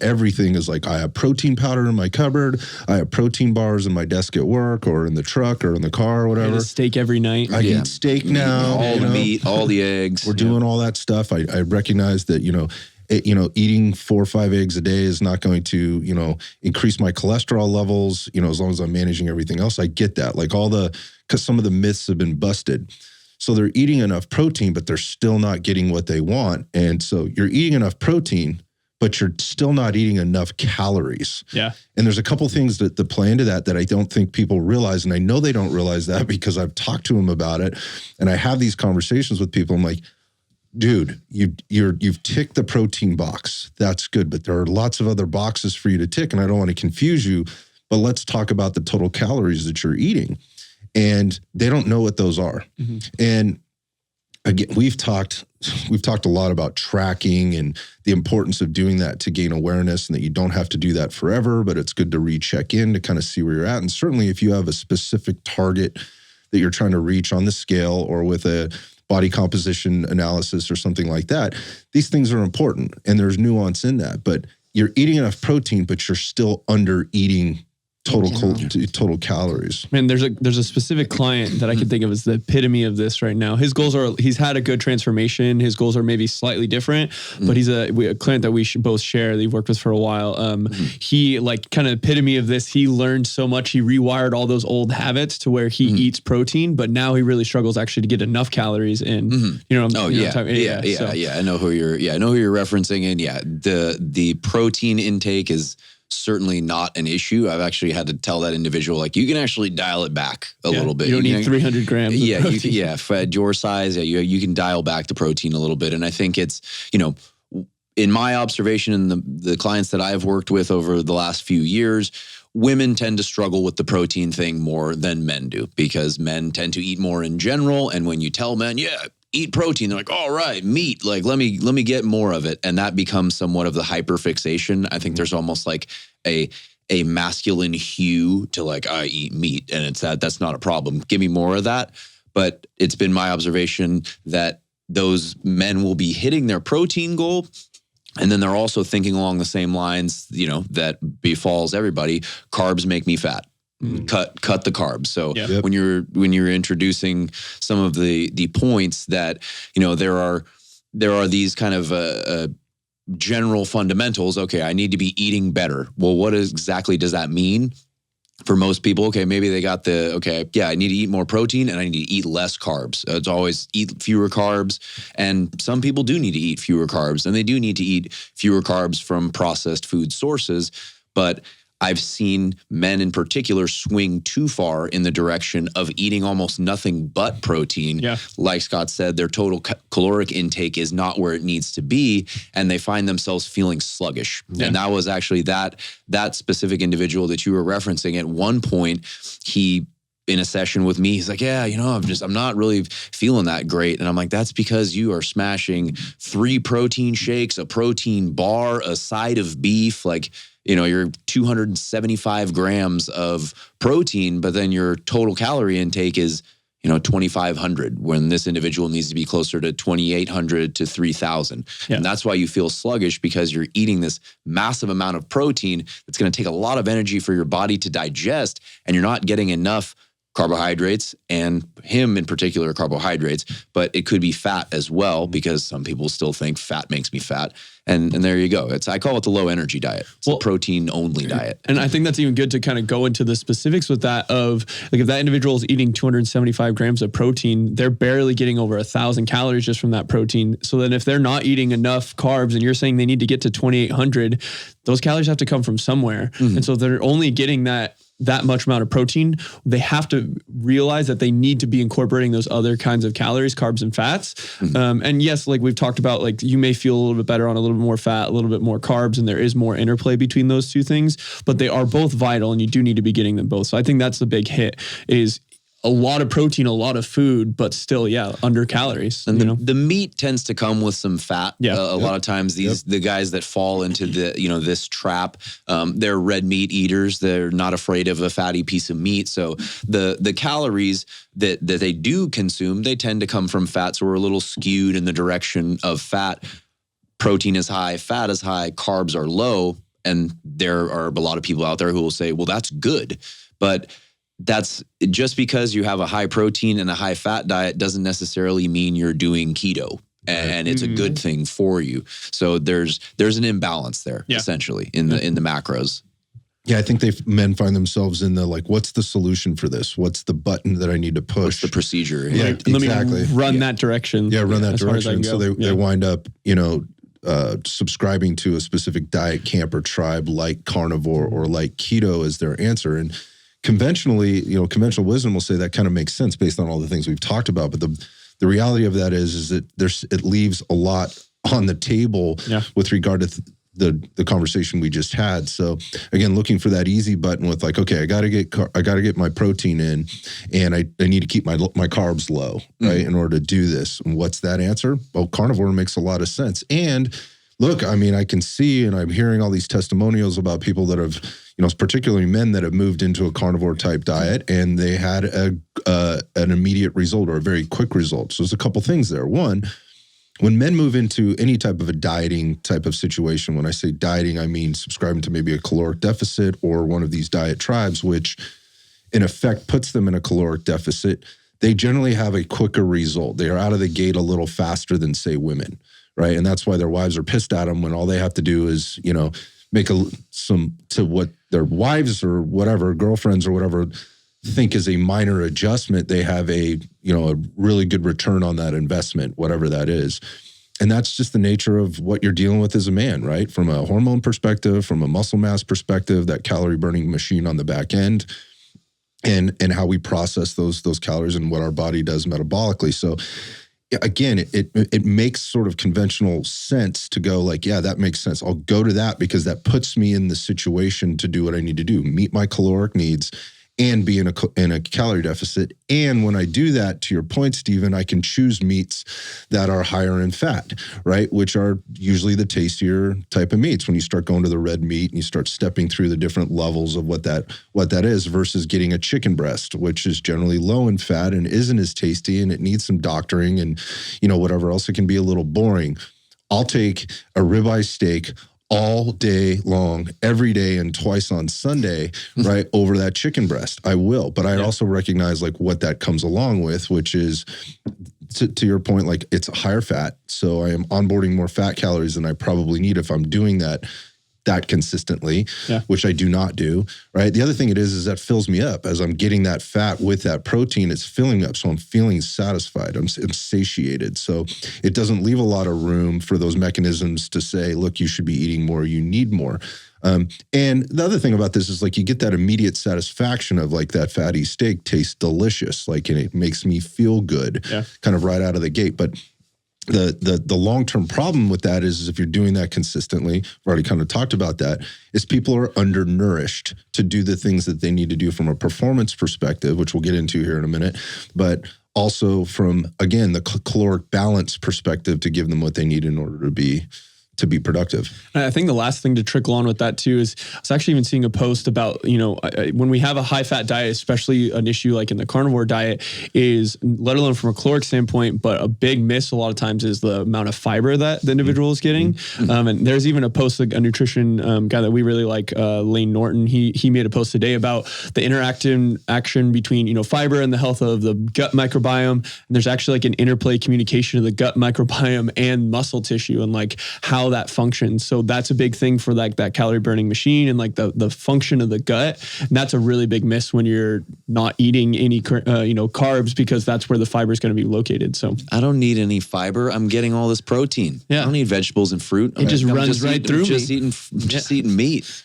everything is like, I have protein powder in my cupboard. I have protein bars in my desk at work or in the truck or in the car or whatever. Steak every night. I eat steak now. All the meat, all the eggs. We're doing all that stuff. I recognize that, eating 4 or 5 eggs a day is not going to, increase my cholesterol levels, as long as I'm managing everything else. I get that. Like because some of the myths have been busted. So they're eating enough protein, but they're still not getting what they want. And so you're eating enough protein, but you're still not eating enough calories. Yeah. And there's a couple things that play into that I don't think people realize. And I know they don't realize that because I've talked to them about it. And I have these conversations with people. I'm like, dude, you've ticked the protein box. That's good. But there are lots of other boxes for you to tick. And I don't want to confuse you, but let's talk about the total calories that you're eating. And they don't know what those are. Mm-hmm. And again, we've talked a lot about tracking and the importance of doing that to gain awareness, and that you don't have to do that forever, but it's good to recheck in to kind of see where you're at. And certainly if you have a specific target that you're trying to reach on the scale or with a body composition analysis or something like that, these things are important and there's nuance in that. But you're eating enough protein, but you're still under eating total calories. Man, there's a specific client that I can think of as the epitome of this right now. His goals are, he's had a good transformation. His goals are maybe slightly different, but he's a client that we should both share that you've worked with for a while. He kind of epitome of this. He learned so much. He rewired all those old habits to where he eats protein, but now he really struggles actually to get enough calories in. I know who you're referencing, and the protein intake is certainly not an issue. I've actually had to tell that individual, like, you can actually dial it back a little bit. You don't need 300 grams. Yeah, for your size, you can dial back the protein a little bit. And I think it's, in my observation and the clients that I've worked with over the last few years, women tend to struggle with the protein thing more than men do, because men tend to eat more in general. And when you tell men, eat protein, they're like, all right, meat, like, let me get more of it. And that becomes somewhat of the hyperfixation. I think there's almost like a masculine hue to, like, I eat meat, and it's that's not a problem. Give me more of that. But it's been my observation that those men will be hitting their protein goal, and then they're also thinking along the same lines, that befalls everybody. Carbs make me fat. Cut the carbs. So when you're introducing some of the points that, there are these kind of general fundamentals. Okay, I need to be eating better. Well, what exactly does that mean? For most people, okay, maybe they got I need to eat more protein and I need to eat less carbs. It's always eat fewer carbs. And some people do need to eat fewer carbs, and they do need to eat fewer carbs from processed food sources. But I've seen men in particular swing too far in the direction of eating almost nothing but protein. Yeah. Like Scott said, their total caloric intake is not where it needs to be, and they find themselves feeling sluggish. Yeah. And that was actually that specific individual that you were referencing. At one point, in a session with me, he's like, I'm not really feeling that great. And I'm like, that's because you are smashing 3 protein shakes, a protein bar, a side of beef, like, you're 275 grams of protein, but then your total calorie intake is, 2,500, when this individual needs to be closer to 2,800 to 3,000. Yeah. And that's why you feel sluggish, because you're eating this massive amount of protein that's going to take a lot of energy for your body to digest, and you're not getting enough carbohydrates, and him in particular carbohydrates, but it could be fat as well, because some people still think fat makes me fat. And there you go. I call it the low energy diet. It's a protein only diet. And I think that's even good to kind of go into the specifics with that of, like, if that individual is eating 275 grams of protein, they're barely getting over 1,000 calories just from that protein. So then if they're not eating enough carbs, and you're saying they need to get to 2,800, those calories have to come from somewhere. Mm-hmm. And so they're only getting that much amount of protein. They have to realize that they need to be incorporating those other kinds of calories, carbs and fats. Mm-hmm. And yes, like we've talked about, like, you may feel a little bit better on a little bit more fat, a little bit more carbs, and there is more interplay between those two things, but they are both vital, and you do need to be getting them both. So I think that's the big hit, is a lot of protein, a lot of food, but still, under calories. And the meat tends to come with some fat. Yeah. A lot of times the guys that fall into this trap, they're red meat eaters. They're not afraid of a fatty piece of meat. So the calories that they do consume, they tend to come from fat. So we're a little skewed in the direction of fat. Protein is high, fat is high, carbs are low. And there are a lot of people out there who will say, well, that's good. But that's just because you have a high protein and a high fat diet doesn't necessarily mean you're doing keto. And it's a good thing for you. So there's an imbalance there, essentially, in the macros. Yeah, I think men find themselves in the like, what's the solution for this? What's the button that I need to push? What's the procedure? Yeah, exactly. Let me run that direction. Yeah, run that direction. So they wind up, subscribing to a specific diet, camp, or tribe like carnivore or like keto as their answer. And conventionally, conventional wisdom will say that kind of makes sense based on all the things we've talked about. But the reality of that is that it leaves a lot on the table with regard to the conversation we just had. So again, looking for that easy button with like, okay, I got to get my protein in, and I need to keep my carbs low, right, in order to do this. And what's that answer? Well, carnivore makes a lot of sense. And look, I mean, I can see, and I'm hearing all these testimonials about people that have, particularly men that have moved into a carnivore type diet, and they had an immediate result or a very quick result. So there's a couple things there. One, when men move into any type of a dieting type of situation, when I say dieting, I mean subscribing to maybe a caloric deficit or one of these diet tribes, which in effect puts them in a caloric deficit, they generally have a quicker result. They are out of the gate a little faster than, say, women, right? And that's why their wives are pissed at them when all they have to do is, make to what their wives or whatever, girlfriends or whatever, think is a minor adjustment. They have a really good return on that investment, whatever that is. And that's just the nature of what you're dealing with as a man, right? From a hormone perspective, from a muscle mass perspective, that calorie burning machine on the back end, and how we process those calories and what our body does metabolically. So again, it makes sort of conventional sense to go like, yeah, that makes sense. I'll go to that because that puts me in the situation to do what I need to do, meet my caloric needs, and be in a calorie deficit. And when I do that, to your point, Stephen, I can choose meats that are higher in fat, right? Which are usually the tastier type of meats. When you start going to the red meat and you start stepping through the different levels of what that is versus getting a chicken breast, which is generally low in fat and isn't as tasty, and it needs some doctoring and, whatever else. It can be a little boring. I'll take a ribeye steak all day long, every day, and twice on Sunday, right, over that chicken breast. I will. But I also recognize like what that comes along with, which is, to your point, like it's higher fat. So I am onboarding more fat calories than I probably need if I'm doing that consistently, which I do not do, right? The other thing it is that fills me up. As I'm getting that fat with that protein, it's filling me up. So I'm feeling satisfied. I'm satiated. So it doesn't leave a lot of room for those mechanisms to say, look, you should be eating more, you need more. And the other thing about this is like you get that immediate satisfaction of like that fatty steak tastes delicious, like, and it makes me feel good kind of right out of the gate. But the long-term problem with that is if you're doing that consistently, we've already kind of talked about that, is people are undernourished to do the things that they need to do from a performance perspective, which we'll get into here in a minute, but also from, again, the caloric balance perspective to give them what they need in order to be productive. And I think the last thing to trickle on with that too is I was actually even seeing a post about, when we have a high fat diet, especially an issue like in the carnivore diet is, let alone from a caloric standpoint, but a big miss a lot of times is the amount of fiber that the individual is getting. And there's even a post, a nutrition guy that we really like, Lane Norton, he made a post today about the interaction between, fiber and the health of the gut microbiome. And there's actually like an interplay communication of the gut microbiome and muscle tissue and like how that functions. So that's a big thing for like that calorie burning machine and like the function of the gut. And that's a really big miss when you're not eating any carbs, because that's where the fiber is going to be located. So I don't need any fiber. I'm getting all this protein. I don't need vegetables and fruit. It just runs right through me. Just eating meat.